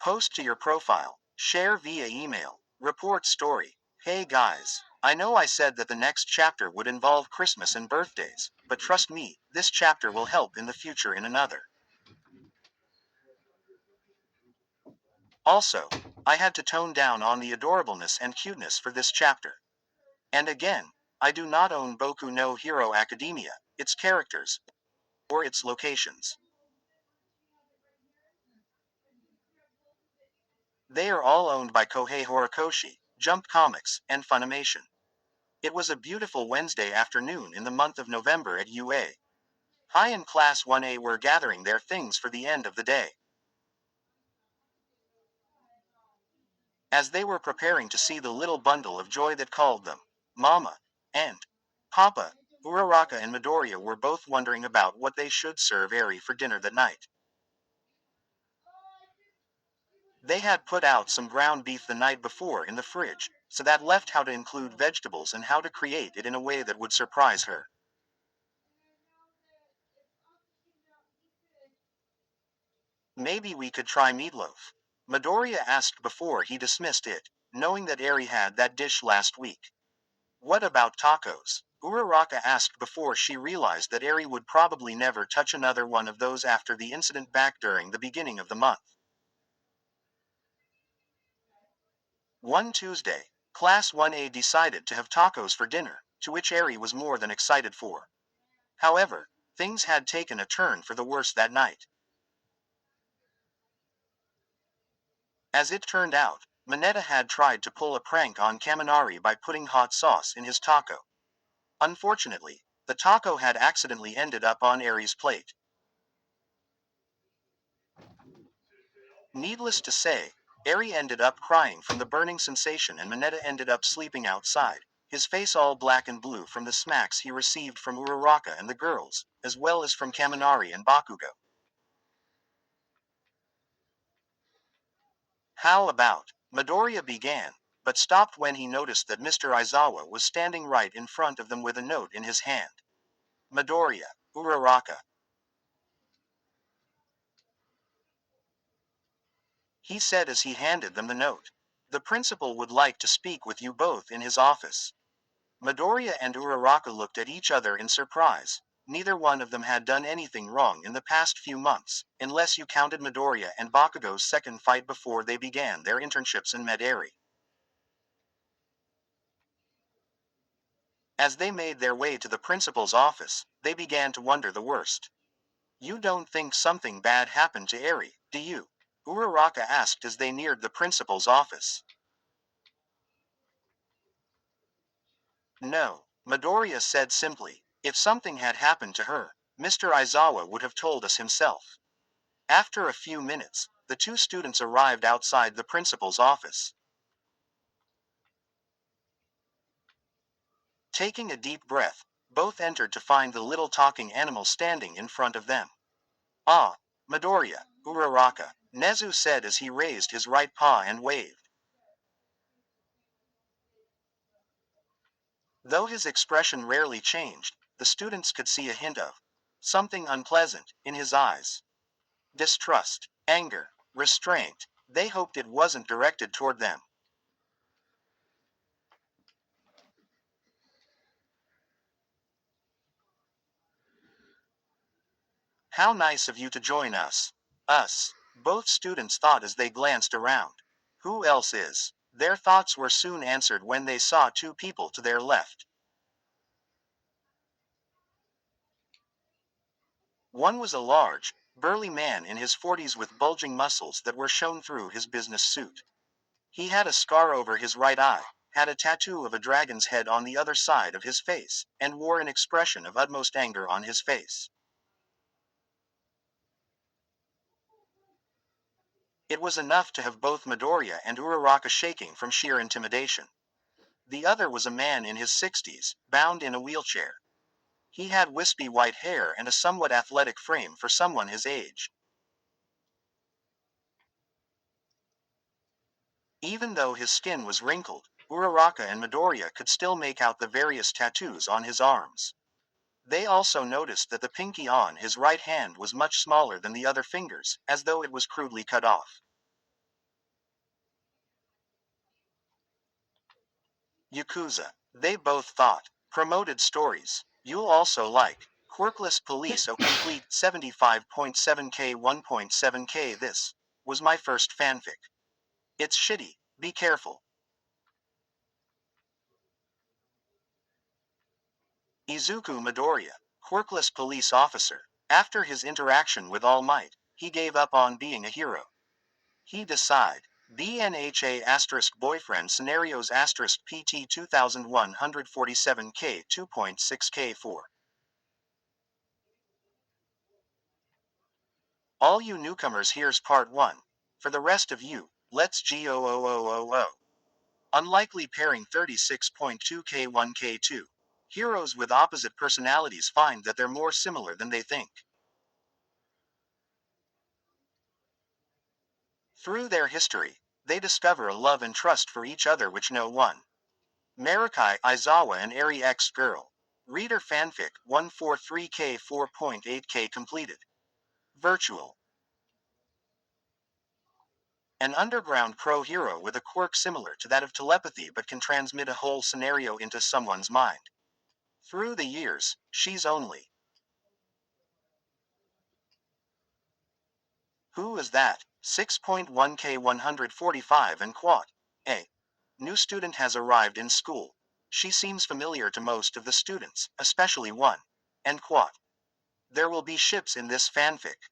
Post to your profile, share via email, report story. Hey guys, I know I said that the next chapter would involve Christmas and birthdays, but trust me, this chapter will help in the future in another. Also, I had to tone down on the adorableness and cuteness for this chapter. And again, I do not own Boku no Hero Academia, its characters, or its locations. They are all owned by Kohei Horikoshi, Jump Comics, and Funimation. It was a beautiful Wednesday afternoon in the month of November at UA. Hi and Class 1A were gathering their things for the end of the day. As they were preparing to see the little bundle of joy that called them Mama and Papa, Uraraka and Midoriya were both wondering about what they should serve Eri for dinner that night. They had put out some ground beef the night before in the fridge, so that left how to include vegetables and how to create it in a way that would surprise her. Maybe we could try meatloaf. Midoriya asked before he dismissed it, knowing that Eri had that dish last week. What about tacos? Uraraka asked before she realized that Eri would probably never touch another one of those after the incident back during the beginning of the month. One Tuesday, Class 1A decided to have tacos for dinner, to which Eri was more than excited for. However, things had taken a turn for the worse that night. As it turned out, Mineta had tried to pull a prank on Kaminari by putting hot sauce in his taco. Unfortunately, the taco had accidentally ended up on Eri's plate. Needless to say, Eri ended up crying from the burning sensation and Mineta ended up sleeping outside, his face all black and blue from the smacks he received from Uraraka and the girls, as well as from Kaminari and Bakugo. How about? Midoriya began, but stopped when he noticed that Mr. Aizawa was standing right in front of them with a note in his hand. Midoriya, Uraraka. He said as he handed them the note. The principal would like to speak with you both in his office. Midoriya and Uraraka looked at each other in surprise. Neither one of them had done anything wrong in the past few months, unless you counted Midoriya and Bakugo's second fight before they began their internships in Med-Eri. As they made their way to the principal's office, they began to wonder the worst. You don't think something bad happened to Eri, do you? Uraraka asked as they neared the principal's office. No, Midoriya said simply. If something had happened to her, Mr. Aizawa would have told us himself. After a few minutes, the two students arrived outside the principal's office. Taking a deep breath, both entered to find the little talking animal standing in front of them. Ah, Midoriya, Uraraka, Nezu said as he raised his right paw and waved. Though his expression rarely changed, the students could see a hint of something unpleasant in his eyes. Distrust, anger, restraint. They hoped it wasn't directed toward them. How nice of you to join us. Us. Both students thought as they glanced around. Who else is? Their thoughts were soon answered when they saw two people to their left. One was a large, burly man in his 40s with bulging muscles that were shown through his business suit. He had a scar over his right eye, had a tattoo of a dragon's head on the other side of his face, and wore an expression of utmost anger on his face. It was enough to have both Midoriya and Uraraka shaking from sheer intimidation. The other was a man in his 60s, bound in a wheelchair. He had wispy white hair and a somewhat athletic frame for someone his age. Even though his skin was wrinkled, Uraraka and Midoriya could still make out the various tattoos on his arms. They also noticed that the pinky on his right hand was much smaller than the other fingers, as though it was crudely cut off. Yakuza. They both thought. Promoted stories. You'll also like. Quirkless Police O Complete 75.7K 1.7K. This was my first fanfic. It's shitty. Be careful. Izuku Midoriya, quirkless police officer. After his interaction with All Might, he gave up on being a hero. He decide. BNHA asterisk boyfriend scenarios asterisk PT 2147K 2.6K4. All you newcomers, here's part 1. For the rest of you, let's go. Unlikely pairing 36.2K1K2. Heroes with opposite personalities find that they're more similar than they think. Through their history, they discover a love and trust for each other which no one. Marikai Aizawa and Eri X Girl. Reader fanfic 143K 4.8K completed. Virtual. An underground pro hero with a quirk similar to that of telepathy but can transmit a whole scenario into someone's mind. Through the years, she's only. Who is that? 6.1K 145 and quad. A new student has arrived in school. She seems familiar to most of the students, especially one. And quad. There will be ships in this fanfic.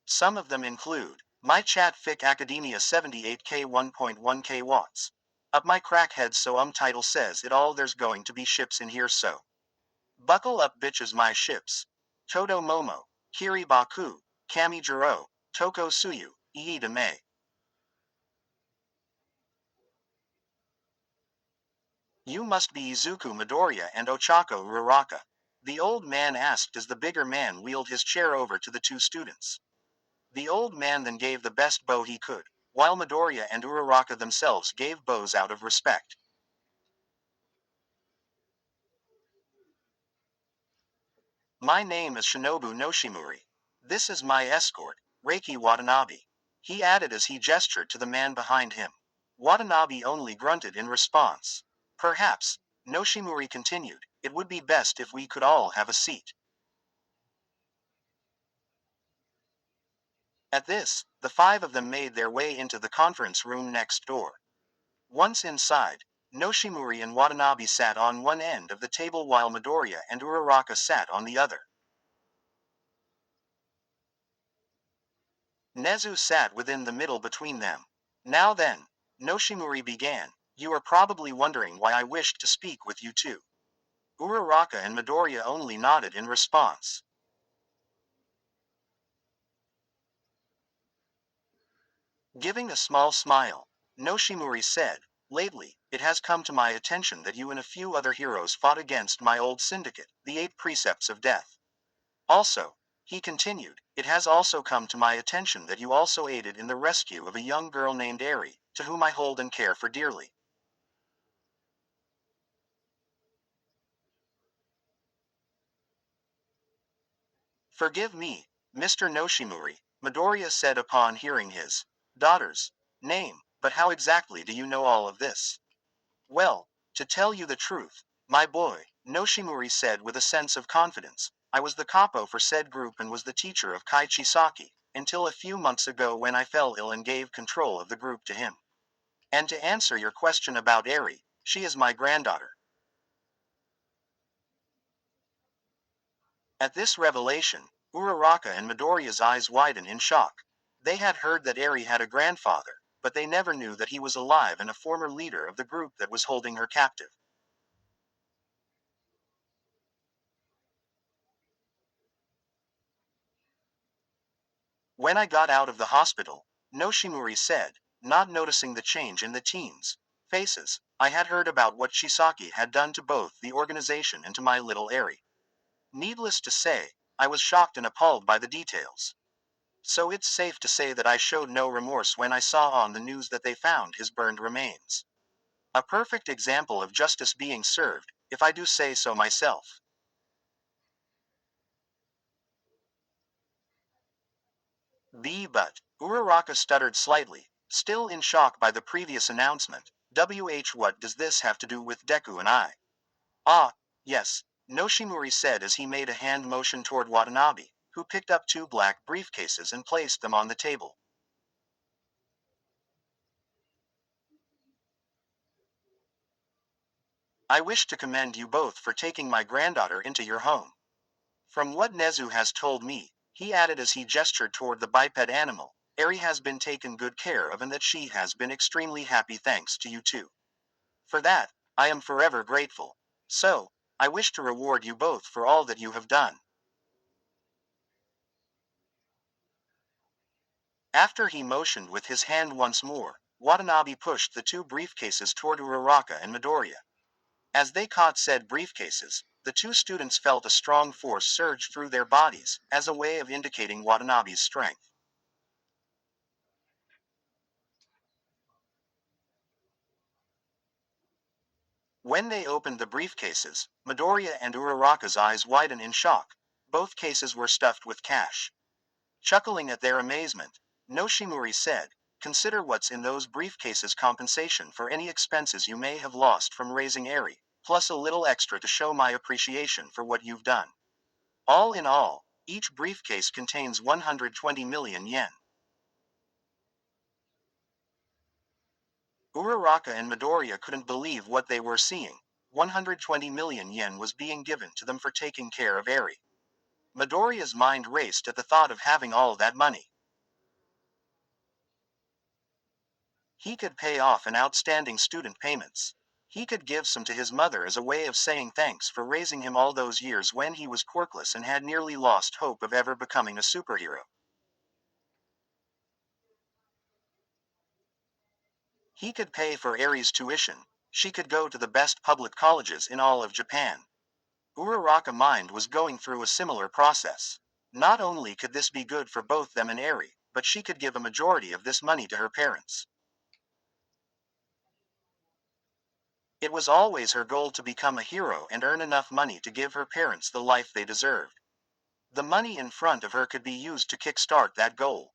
Some of them include my chat fic Academia 78K 1.1K watts. Up my crackhead so title says it all, there's going to be ships in here so. Buckle up bitches, my ships. Todo Momo, Kiri Baku, Kami Jiro, Toko Suyu, Iida Mei. You must be Izuku Midoriya and Ochako Uraraka. The old man asked as the bigger man wheeled his chair over to the two students. The old man then gave the best bow he could, while Midoriya and Uraraka themselves gave bows out of respect. My name is Shinobu Noshimuri. This is my escort, Reiki Watanabe. He added as he gestured to the man behind him. Watanabe only grunted in response. Perhaps, Noshimuri continued, it would be best if we could all have a seat. At this, the five of them made their way into the conference room next door. Once inside, Noshimuri and Watanabe sat on one end of the table while Midoriya and Uraraka sat on the other. Nezu sat within the middle between them. Now then, Noshimuri began, you are probably wondering why I wished to speak with you two. Uraraka and Midoriya only nodded in response. Giving a small smile, Noshimuri said, lately, it has come to my attention that you and a few other heroes fought against my old syndicate, the 8 Precepts of Death. Also, he continued, it has also come to my attention that you also aided in the rescue of a young girl named Eri, to whom I hold and care for dearly. Forgive me, Mr. Noshimuri, Midoriya said upon hearing his daughter's name, but how exactly do you know all of this? Well, to tell you the truth, my boy, Noshimuri said with a sense of confidence, I was the capo for said group and was the teacher of Kai Chisaki, until a few months ago when I fell ill and gave control of the group to him. And to answer your question about Eri, she is my granddaughter. At this revelation, Uraraka and Midoriya's eyes widen in shock. They had heard that Eri had a grandfather, but they never knew that he was alive and a former leader of the group that was holding her captive. When I got out of the hospital, Noshimuri said, not noticing the change in the teens' faces, I had heard about what Chisaki had done to both the organization and to my little Eri. Needless to say, I was shocked and appalled by the details. So it's safe to say that I showed no remorse when I saw on the news that they found his burned remains. A perfect example of justice being served, if I do say so myself. But Uraraka stuttered slightly, still in shock by the previous announcement. What does this have to do with Deku and I? Ah, yes, Noshimori said as he made a hand motion toward Watanabe, who picked up two black briefcases and placed them on the table. I wish to commend you both for taking my granddaughter into your home. From what Nezu has told me, he added as he gestured toward the biped animal, Eri has been taken good care of and that she has been extremely happy thanks to you too. For that, I am forever grateful. So, I wish to reward you both for all that you have done. After he motioned with his hand once more, Watanabe pushed the two briefcases toward Uraraka and Midoriya. As they caught said briefcases, the two students felt a strong force surge through their bodies, as a way of indicating Watanabe's strength. When they opened the briefcases, Midoriya and Uraraka's eyes widened in shock. Both cases were stuffed with cash. Chuckling at their amazement, Noshimori said, consider what's in those briefcases compensation for any expenses you may have lost from raising Eri, plus a little extra to show my appreciation for what you've done. All in all, each briefcase contains 120 million yen. Uraraka and Midoriya couldn't believe what they were seeing. 120 million yen was being given to them for taking care of Eri. Midoriya's mind raced at the thought of having all that money. He could pay off an outstanding student payments. He could give some to his mother as a way of saying thanks for raising him all those years when he was quirkless and had nearly lost hope of ever becoming a superhero. He could pay for Eri's tuition. She could go to the best public colleges in all of Japan. Uraraka mind was going through a similar process. Not only could this be good for both them and Eri, but she could give a majority of this money to her parents. It was always her goal to become a hero and earn enough money to give her parents the life they deserved. The money in front of her could be used to kickstart that goal.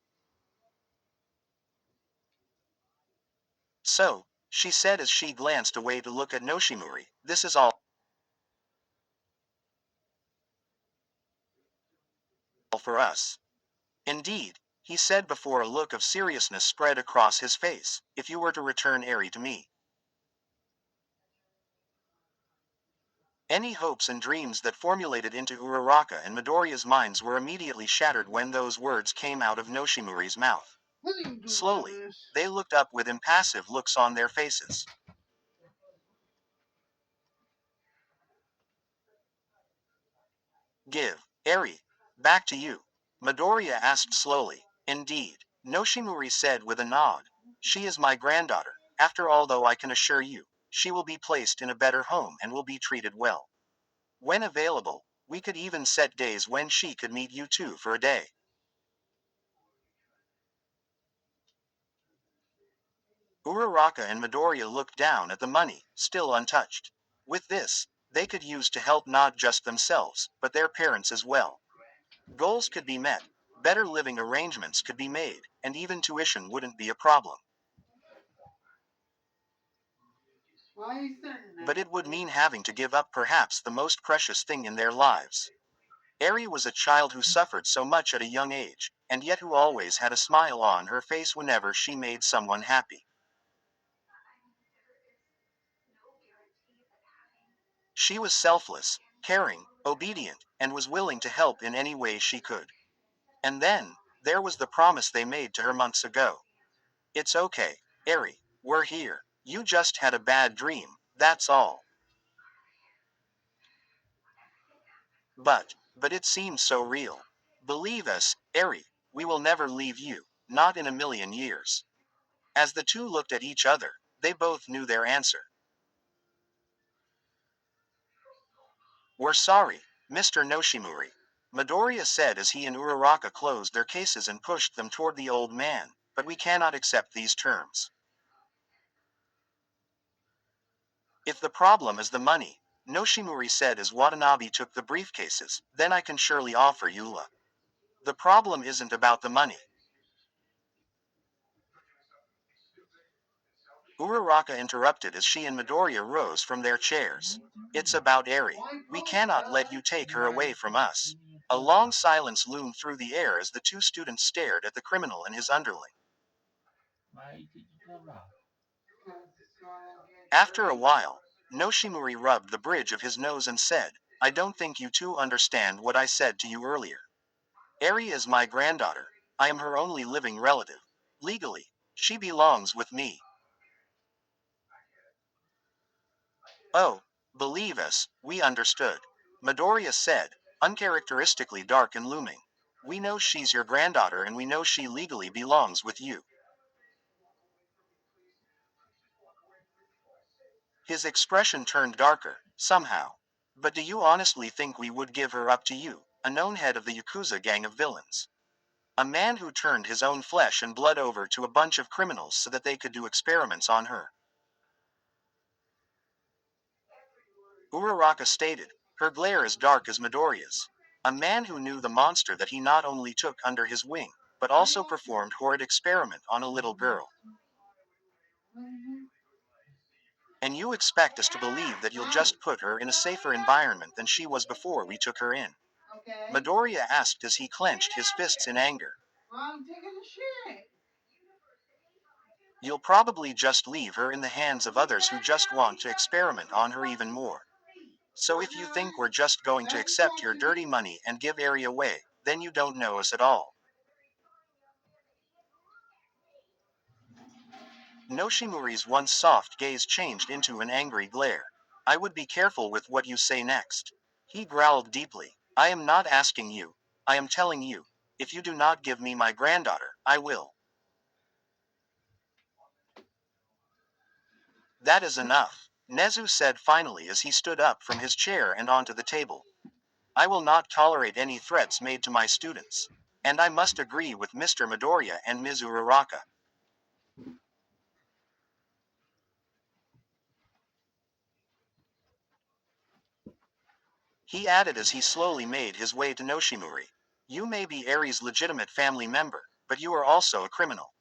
So, she said as she glanced away to look at Noshimori, this is all for us. Indeed, he said before a look of seriousness spread across his face, if you were to return Eri to me. Any hopes and dreams that formulated into Uraraka and Midoriya's minds were immediately shattered when those words came out of Noshimori's mouth. Slowly, they looked up with impassive looks on their faces. Give, Eri, back to you. Midoriya asked slowly. Indeed, Noshimori said with a nod. She is my granddaughter. After all, though, I can assure you, she will be placed in a better home and will be treated well. When available, we could even set days when she could meet you two for a day. Uraraka and Midoriya looked down at the money, still untouched. With this, they could use to help not just themselves, but their parents as well. Goals could be met, better living arrangements could be made, and even tuition wouldn't be a problem. But it would mean having to give up perhaps the most precious thing in their lives. Eri was a child who suffered so much at a young age, and yet who always had a smile on her face whenever she made someone happy. She was selfless, caring, obedient, and was willing to help in any way she could. And then, there was the promise they made to her months ago. It's okay, Eri, we're here. You just had a bad dream, that's all. But it seems so real. Believe us, Eri, we will never leave you, not in a million years. As the two looked at each other, they both knew their answer. We're sorry, Mr. Noshimori. Midoriya said as he and Uraraka closed their cases and pushed them toward the old man, but we cannot accept these terms. If the problem is the money, Noshimori said as Watanabe took the briefcases, then I can surely offer you. The problem isn't about the money. Uraraka interrupted as she and Midoriya rose from their chairs. It's about Eri. We cannot let you take her away from us. A long silence loomed through the air as the two students stared at the criminal and his underling. After a while, Noshimori rubbed the bridge of his nose and said, I don't think you two understand what I said to you earlier. Eri is my granddaughter. I am her only living relative. Legally, she belongs with me. Oh, believe us, we understood. Midoriya said, uncharacteristically dark and looming. We know she's your granddaughter and we know she legally belongs with you. His expression turned darker, somehow. But do you honestly think we would give her up to you, a known head of the Yakuza gang of villains? A man who turned his own flesh and blood over to a bunch of criminals so that they could do experiments on her. Uraraka stated, her glare as dark as Midoriya's. A man who knew the monster that he not only took under his wing, but also performed horrid experiment on a little girl. And you expect us to believe that you'll just put her in a safer environment than she was before we took her in? Midoriya asked as he clenched his fists in anger. You'll probably just leave her in the hands of others who just want to experiment on her even more. So if you think we're just going to accept your dirty money and give Eri away, then you don't know us at all. Noshimori's once soft gaze changed into an angry glare. I would be careful with what you say next. He growled deeply. I am not asking you. I am telling you. If you do not give me my granddaughter, I will. That is enough, Nezu said finally as he stood up from his chair and onto the table. I will not tolerate any threats made to my students. And I must agree with Mr. Midoriya and Ms. Uraraka. He added as he slowly made his way to Noshimori. You may be Eri's legitimate family member, but you are also a criminal.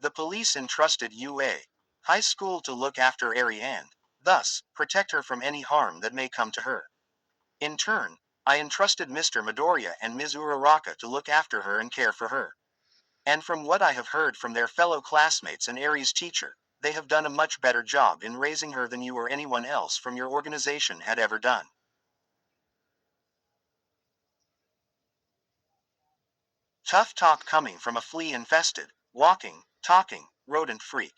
The police entrusted UA High School to look after Eri and, thus, protect her from any harm that may come to her. In turn, I entrusted Mr. Midoriya and Ms. Uraraka to look after her and care for her. And from what I have heard from their fellow classmates and Eri's teacher, they have done a much better job in raising her than you or anyone else from your organization had ever done. Tough talk coming from a flea-infested, walking, talking, rodent freak.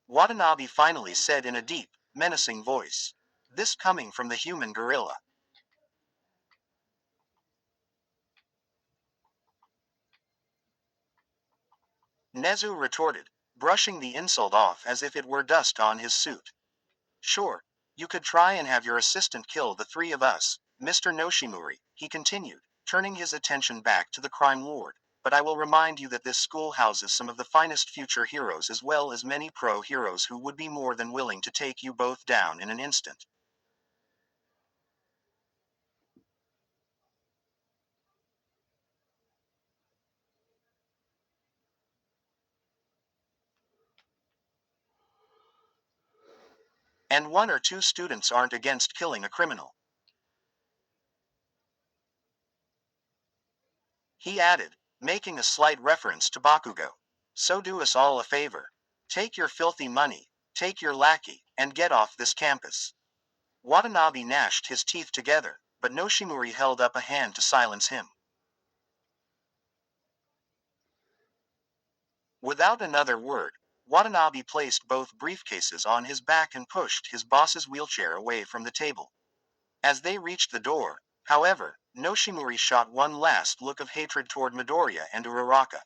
Watanabe finally said in a deep, menacing voice. This coming from the human gorilla. Nezu retorted, brushing the insult off as if it were dust on his suit. Sure, you could try and have your assistant kill the three of us, Mr. Noshimori, he continued, turning his attention back to the crime lord. But I will remind you that this school houses some of the finest future heroes as well as many pro-heroes who would be more than willing to take you both down in an instant. And one or two students aren't against killing a criminal. He added, making a slight reference to Bakugo. So do us all a favor. Take your filthy money, take your lackey, and get off this campus. Watanabe gnashed his teeth together, but Noshimori held up a hand to silence him. Without another word, Watanabe placed both briefcases on his back and pushed his boss's wheelchair away from the table. As they reached the door, however, Noshimori shot one last look of hatred toward Midoriya and Uraraka.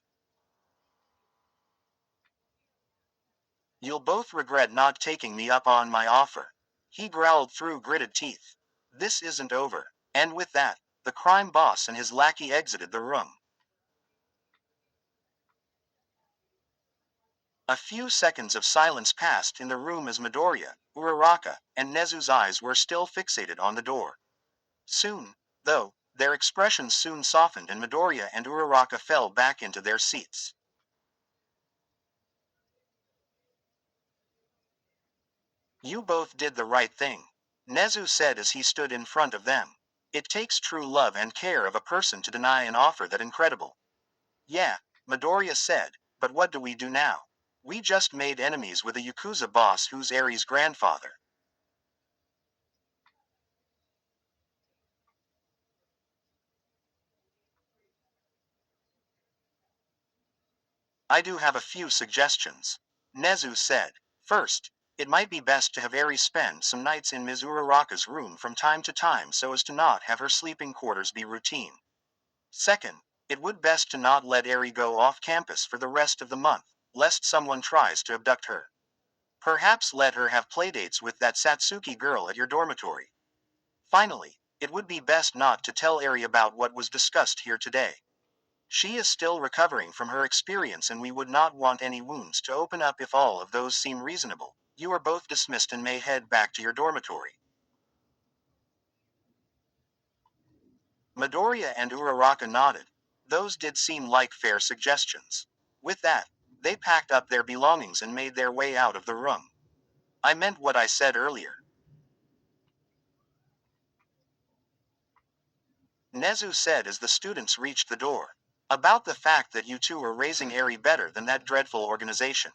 You'll both regret not taking me up on my offer. He growled through gritted teeth. This isn't over. And with that, the crime boss and his lackey exited the room. A few seconds of silence passed in the room as Midoriya, Uraraka, and Nezu's eyes were still fixated on the door. Soon, though, their expressions soon softened and Midoriya and Uraraka fell back into their seats. You both did the right thing, Nezu said as he stood in front of them. It takes true love and care of a person to deny an offer that incredible. Yeah, Midoriya said, but what do we do now? We just made enemies with a Yakuza boss who's Eri's grandfather. I do have a few suggestions, Nezu said. First, it might be best to have Eri spend some nights in Ms. Uraraka's room from time to time so as to not have her sleeping quarters be routine. Second, it would best to not let Eri go off campus for the rest of the month, lest someone tries to abduct her. Perhaps let her have playdates with that Satsuki girl at your dormitory. Finally, it would be best not to tell Eri about what was discussed here today. She is still recovering from her experience and we would not want any wounds to open up if all of those seem reasonable. You are both dismissed and may head back to your dormitory. Midoriya and Uraraka nodded. Those did seem like fair suggestions. With that, they packed up their belongings and made their way out of the room. I meant what I said earlier, Nezu said as the students reached the door. About the fact that you two are raising Eri better than that dreadful organization.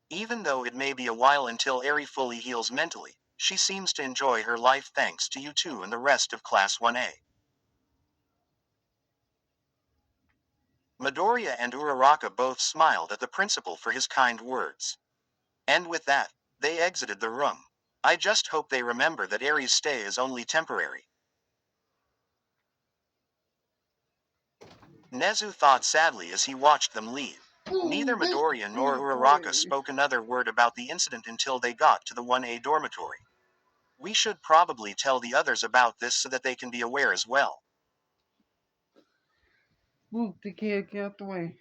Even though it may be a while until Eri fully heals mentally, she seems to enjoy her life thanks to you two and the rest of Class 1A. Midoriya and Uraraka both smiled at the principal for his kind words. And with that, they exited the room. I just hope they remember that Eri's stay is only temporary. Nezu thought sadly as he watched them leave. Neither Midoriya nor Uraraka spoke another word about the incident until they got to the 1A dormitory. We should probably tell the others about this so that they can be aware as well, Move the kid, get out the way.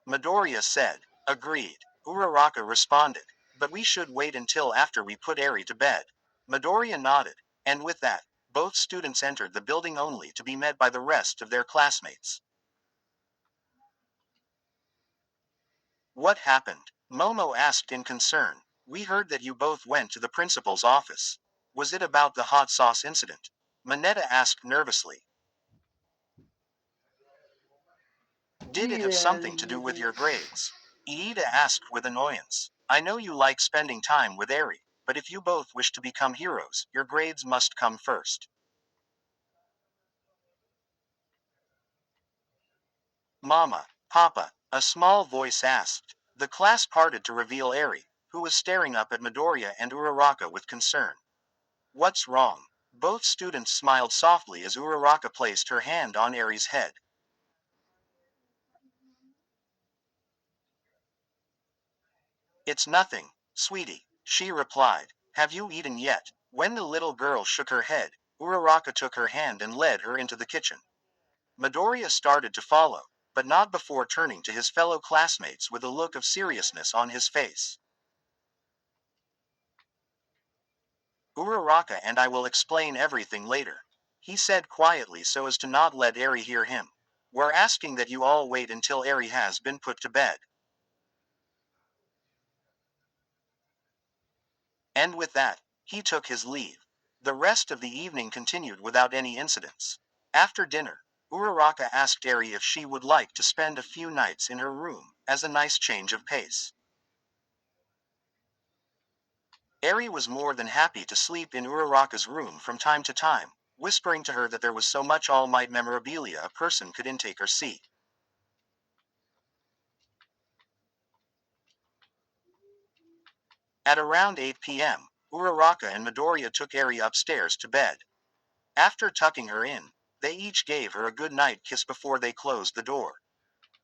Midoriya said. Agreed, Uraraka responded. But we should wait until after we put Eri to bed. Midoriya nodded, and with that, both students entered the building only to be met by the rest of their classmates. What happened? Momo asked in concern. We heard that you both went to the principal's office. Was it about the hot sauce incident? Mineta asked nervously. Did it have something to do with your grades? Iida asked with annoyance. I know you like spending time with Eri, but if you both wish to become heroes, your grades must come first. Mama, Papa, a small voice asked. The class parted to reveal Eri, who was staring up at Midoriya and Uraraka with concern. What's wrong? Both students smiled softly as Uraraka placed her hand on Eri's head. It's nothing, sweetie, she replied. Have you eaten yet? When the little girl shook her head, Uraraka took her hand and led her into the kitchen. Midoriya started to follow, but not before turning to his fellow classmates with a look of seriousness on his face. Uraraka and I will explain everything later, he said quietly so as to not let Eri hear him. We're asking that you all wait until Eri has been put to bed. And with that, he took his leave. The rest of the evening continued without any incidents. After dinner, Uraraka asked Eri if she would like to spend a few nights in her room, as a nice change of pace. Eri was more than happy to sleep in Uraraka's room from time to time, whispering to her that there was so much All Might memorabilia a person could intake or see. At around 8 p.m., Uraraka and Midoriya took Eri upstairs to bed. After tucking her in, they each gave her a good night kiss before they closed the door.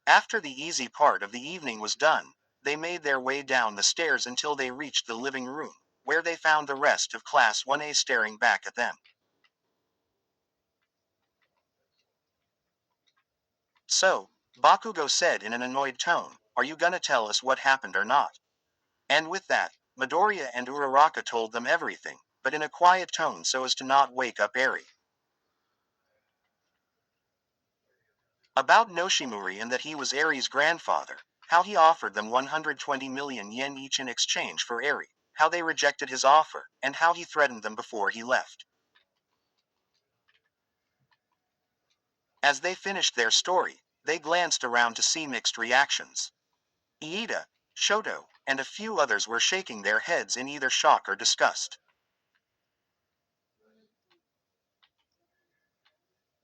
After the easy part of the evening was done, they made their way down the stairs until they reached the living room, where they found the rest of Class 1A staring back at them. So, Bakugo said in an annoyed tone, are you gonna tell us what happened or not? And with that, Midoriya and Uraraka told them everything, but in a quiet tone so as to not wake up Eri. About Noshimori and that he was Eri's grandfather, How he offered them 120 million yen each in exchange for Eri, how they rejected his offer, and how he threatened them before he left. As they finished their story, they glanced around to see mixed reactions. Iida, Shoto, and a few others were shaking their heads in either shock or disgust.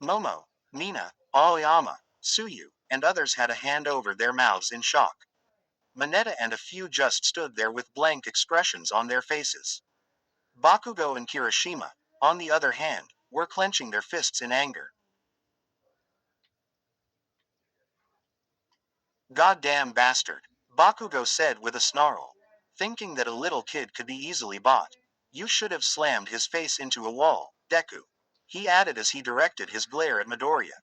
Momo, Mina, Aoyama, Tsuyu, and others had a hand over their mouths in shock. Mineta and a few just stood there with blank expressions on their faces. Bakugo and Kirishima, on the other hand, were clenching their fists in anger. Goddamn bastard, Bakugo said with a snarl. Thinking that a little kid could be easily bought. You should have slammed his face into a wall, Deku. He added as he directed his glare at Midoriya.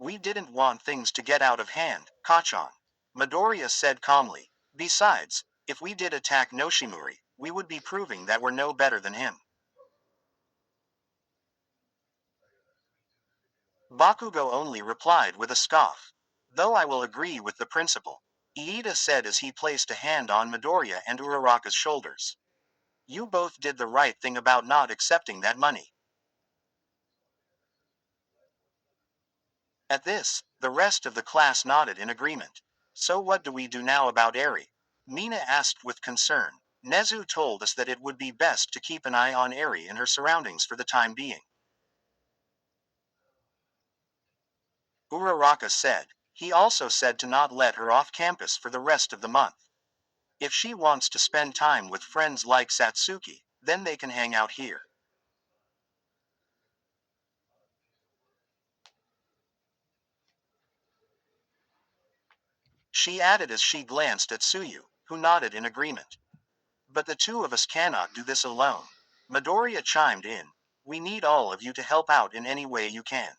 We didn't want things to get out of hand, Kachan. Midoriya said calmly. Besides, if we did attack Noshimori, we would be proving that we're no better than him. Bakugo only replied with a scoff. Though I will agree with the principal, Iida said as he placed a hand on Midoriya and Uraraka's shoulders. You both did the right thing about not accepting that money. At this, the rest of the class nodded in agreement. So what do we do now about Eri? Mina asked with concern. Nezu told us that it would be best to keep an eye on Eri and her surroundings for the time being. Uraraka said. He also said to not let her off campus for the rest of the month. If she wants to spend time with friends like Satsuki, then they can hang out here. She added as she glanced at Tsuyu, who nodded in agreement. But the two of us cannot do this alone. Midoriya chimed in. We need all of you to help out in any way you can.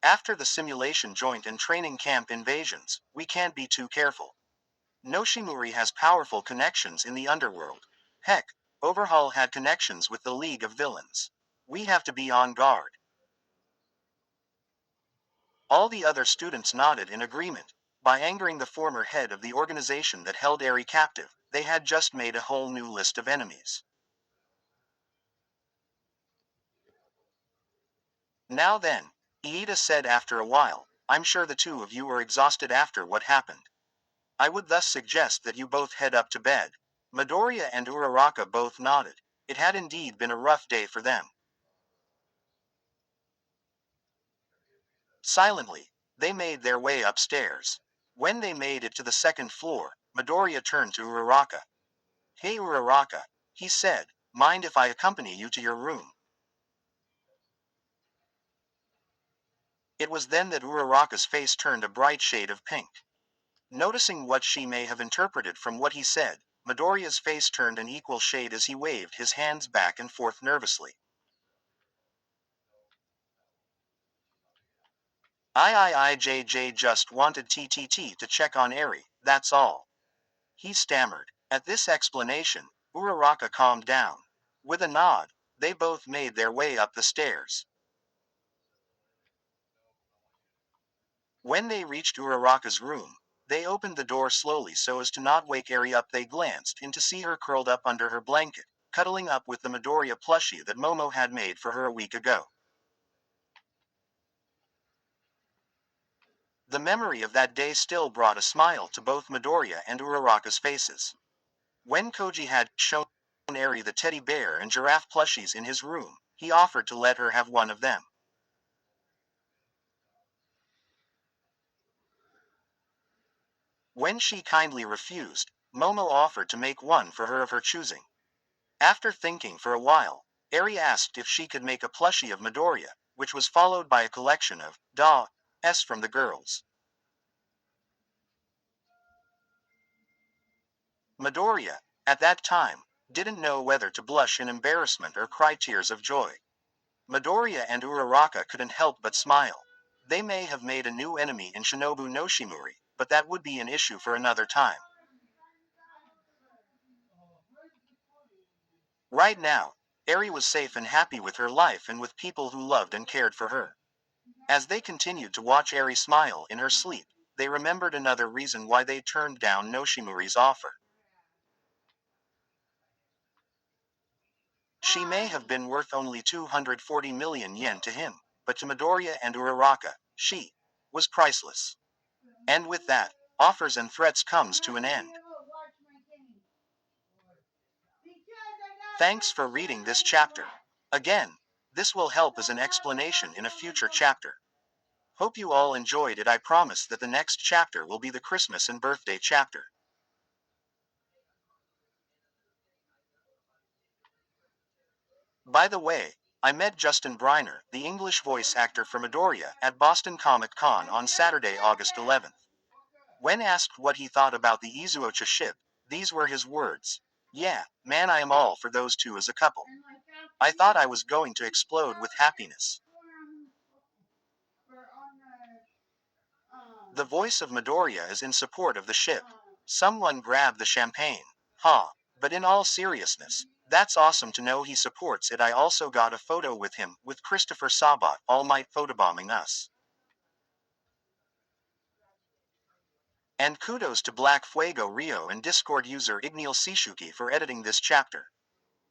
After the simulation joint and training camp invasions, we can't be too careful. Noshimori has powerful connections in the underworld. Heck, Overhaul had connections with the League of Villains. We have to be on guard. All the other students nodded in agreement. By angering the former head of the organization that held Eri captive, they had just made a whole new list of enemies. Now then, Iida said after a while, I'm sure the two of you are exhausted after what happened. I would thus suggest that you both head up to bed. Midoriya and Uraraka both nodded. It had indeed been a rough day for them. Silently, they made their way upstairs. When they made it to the second floor, Midoriya turned to Uraraka. Hey Uraraka, he said, mind if I accompany you to your room? It was then that Uraraka's face turned a bright shade of pink. Noticing what she may have interpreted from what he said, Midoriya's face turned an equal shade as he waved his hands back and forth nervously. IIIJJ just wanted TTT to check on Eri, that's all. He stammered. At this explanation, Uraraka calmed down. With a nod, they both made their way up the stairs. When they reached Uraraka's room, they opened the door slowly so as to not wake Eri up. They glanced in to see her curled up under her blanket, cuddling up with the Midoriya plushie that Momo had made for her a week ago. The memory of that day still brought a smile to both Midoriya and Uraraka's faces. When Koji had shown Eri the teddy bear and giraffe plushies in his room, he offered to let her have one of them. When she kindly refused, Momo offered to make one for her of her choosing. After thinking for a while, Eri asked if she could make a plushie of Midoriya, which was followed by a collection of s from the girls. Midoriya, at that time, didn't know whether to blush in embarrassment or cry tears of joy. Midoriya and Uraraka couldn't help but smile. They may have made a new enemy in Shinobu Noshimori, but that would be an issue for another time. Right now, Eri was safe and happy with her life and with people who loved and cared for her. As they continued to watch Eri smile in her sleep, they remembered another reason why they turned down Noshimori's offer. She may have been worth only 240 million yen to him, but to Midoriya and Uraraka, she was priceless. And with that, offers and threats comes to an end. Thanks for reading this chapter. Again, this will help as an explanation in a future chapter. Hope you all enjoyed it. I promise that the next chapter will be the Christmas and birthday chapter. By the way, I met Justin Briner, the English voice actor for Midoriya, at Boston Comic Con on Saturday, August 11th. When asked what he thought about the Izuocha ship, these were his words. "Yeah, man, I am all for those two as a couple. I thought I was going to explode with happiness." The voice of Midoriya is in support of the ship. Someone grab the champagne. Ha. But in all seriousness, that's awesome to know he supports it. I also got a photo with him, with Christopher Sabat, All Might photobombing us. And kudos to Black Fuego Rio and Discord user Ignil Sishuki for editing this chapter.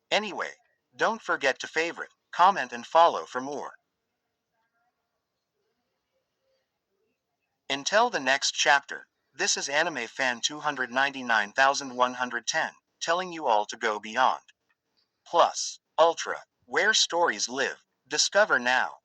Anyway, don't forget to favorite, comment and follow for more. Until the next chapter, this is Anime Fan 299,110, telling you all to go beyond. Plus, Ultra, where stories live. Discover now.